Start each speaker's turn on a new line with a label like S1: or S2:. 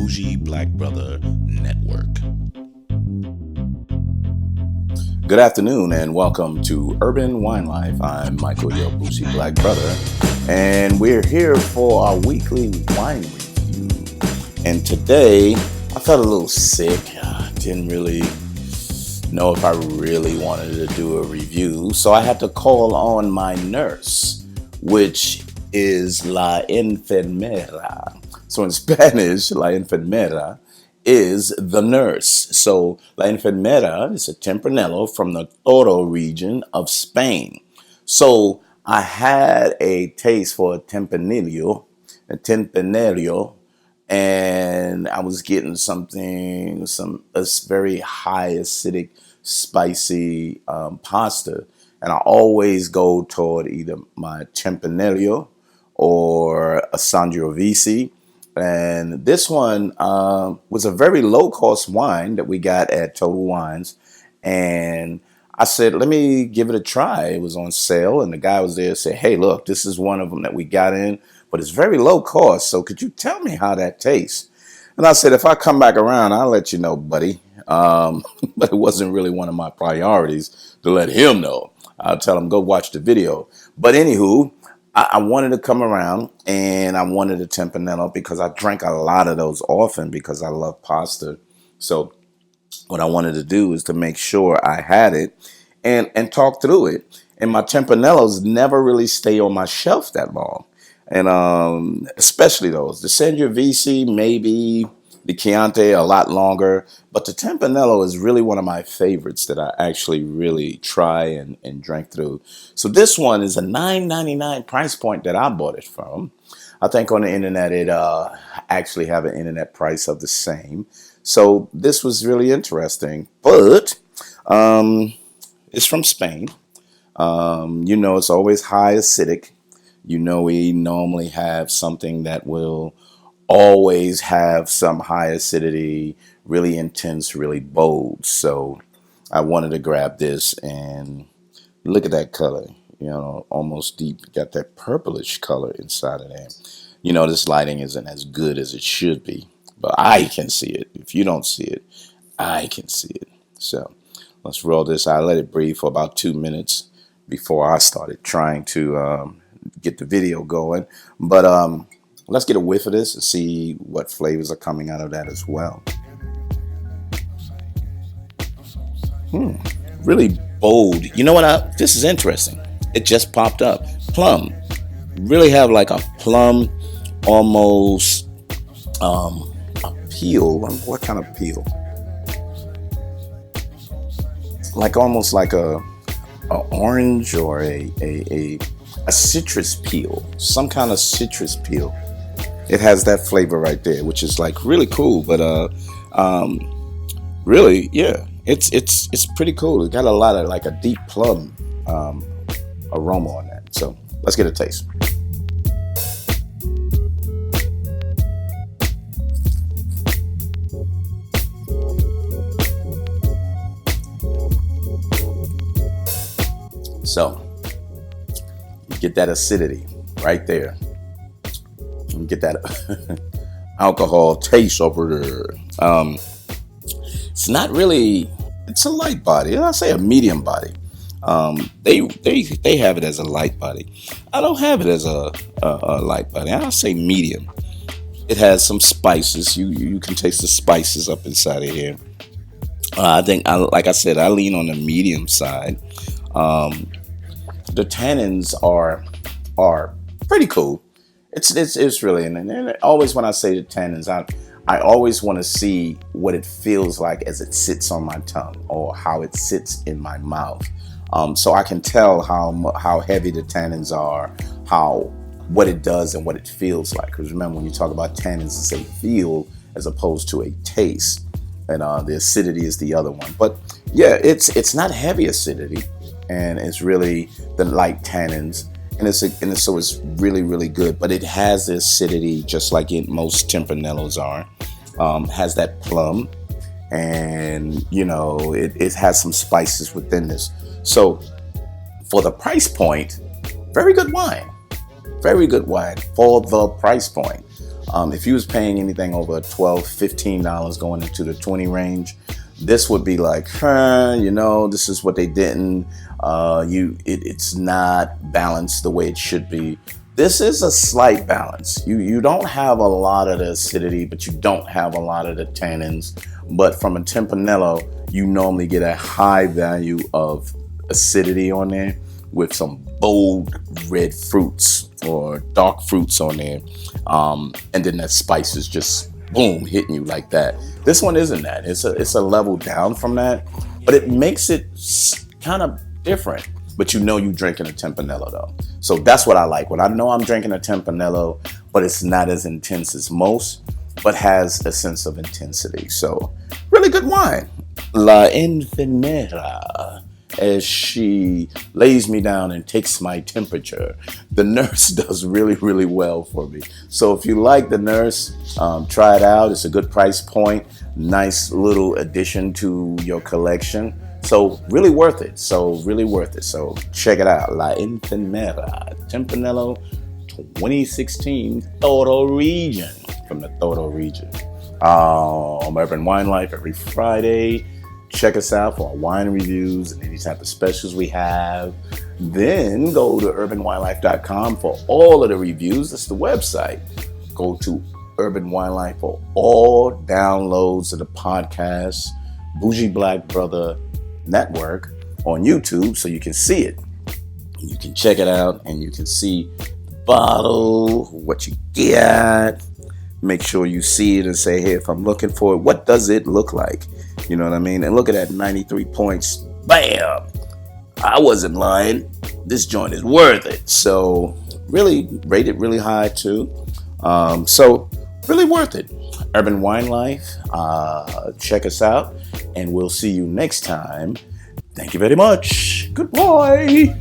S1: Bougie Black Brother Network.
S2: Good afternoon and welcome to Urban Wine Life. I'm Michael, your Bougie Black Brother, and we're here for our weekly wine review. And today, I felt a little sick. Didn't really know if I really wanted to do a review, so I had to call on my nurse, which is La Enfermera. So in Spanish, La Enfermera is the nurse. So La Enfermera is a Tempranillo from the Toro region of Spain. So I had a taste for a Tempranillo, and I was getting a very high acidic, spicy pasta. And I always go toward either my Tempranillo or a Sangiovese. And this one was a very low-cost wine that we got at Total Wines. And I said, let me give it a try. It was on sale, and the guy was there and said, hey, look, this is one of them that we got in, but it's very low cost, so could you tell me how that tastes? And I said, if I come back around, I'll let you know, buddy. But it wasn't really one of my priorities to let him know. I'll tell him, go watch the video. But anywho, I wanted to come around, and I wanted a Tempranillo because I drank a lot of those often because I love pasta. So what I wanted to do is to make sure I had it and talk through it. And my Tempranillos never really stay on my shelf that long. And especially those. The Sangiovese, maybe the Chianti a lot longer. But the Tempranillo is really one of my favorites that I actually really try and drink through. So this one is a $9.99 price point that I bought it from. I think on the internet it actually have an internet price of the same. So this was really interesting. But it's from Spain. It's always high acidic. We normally have something that will always have some high acidity, really intense, really bold. So I wanted to grab this and look at that color, almost deep. Got that purplish color inside of there. This lighting isn't as good as it should be, but I can see it. If you don't see it, I can see it. So let's roll this. I let it breathe for about 2 minutes before I started trying to get the video going. But let's get a whiff of this and see what flavors are coming out of that as well. Really bold. You know what? This is interesting. It just popped up. Plum. Really have like a plum, almost a peel. What kind of peel? Like almost like a orange or a citrus peel, some kind of citrus peel. It has that flavor right there, which is like really cool. But really, yeah, it's pretty cool. It got a lot of like a deep plum aroma on that. So let's get a taste. So you get that acidity right there. You get that alcohol taste over there. It's not really. It's a light body. I say a medium body. They have it as a light body. I don't have it as a light body. I'll say medium. It has some spices. You can taste the spices up inside of here. I think, like I said, I lean on the medium side. The tannins are pretty cool. It's really, and always when I say the tannins, I always want to see what it feels like as it sits on my tongue or how it sits in my mouth, so I can tell how heavy the tannins are, what it does and what it feels like. Because remember, when you talk about tannins, it's a feel as opposed to a taste, and the acidity is the other one. But yeah, it's not heavy acidity, and it's really the light tannins. And so it's really, really good. But it has the acidity just like most Tempranillos are. Has that plum. And, it has some spices within this. So for the price point, very good wine. Very good wine for the price point. If you was paying anything over $12, $15 going into the 20 range, this would be like, this is what they didn't. It's not balanced the way it should be. This is a slight balance. You don't have a lot of the acidity, but you don't have a lot of the tannins. But from a Tempranillo, you normally get a high value of acidity on there with some bold red fruits or dark fruits on there. And then that spice is just boom, hitting you like that. This one isn't that. It's a level down from that, but it makes it kind of different. But you drinking a Tempranillo though. So that's what I like. When I know I'm drinking a Tempranillo, but it's not as intense as most, but has a sense of intensity. So really good wine. La Enfermera, as she lays me down and takes my temperature. The nurse does really, really well for me. So if you like the nurse, try it out. It's a good price point. Nice little addition to your collection. So really worth it. So check it out. La Enfermera Tempranillo 2016 Toro region, from the Toro region. Urban Wine Life every Friday. Check us out for our wine reviews and any type of specials we have. Then go to urbanwinelife.com for all of the reviews. That's the website. Go to Urban Wine Life for all downloads of the podcast Bougie Black Brother Network on YouTube, so you can see it. You can check it out and you can see the bottle, what you get. Make sure you see it and say, hey, if I'm looking for it, what does it look like? You know what I mean? And look at that, 93 points. Bam! I wasn't lying. This joint is worth it. So really rated really high too. So really worth it. Urban Wine Life. Check us out and we'll see you next time. Thank you very much. Goodbye.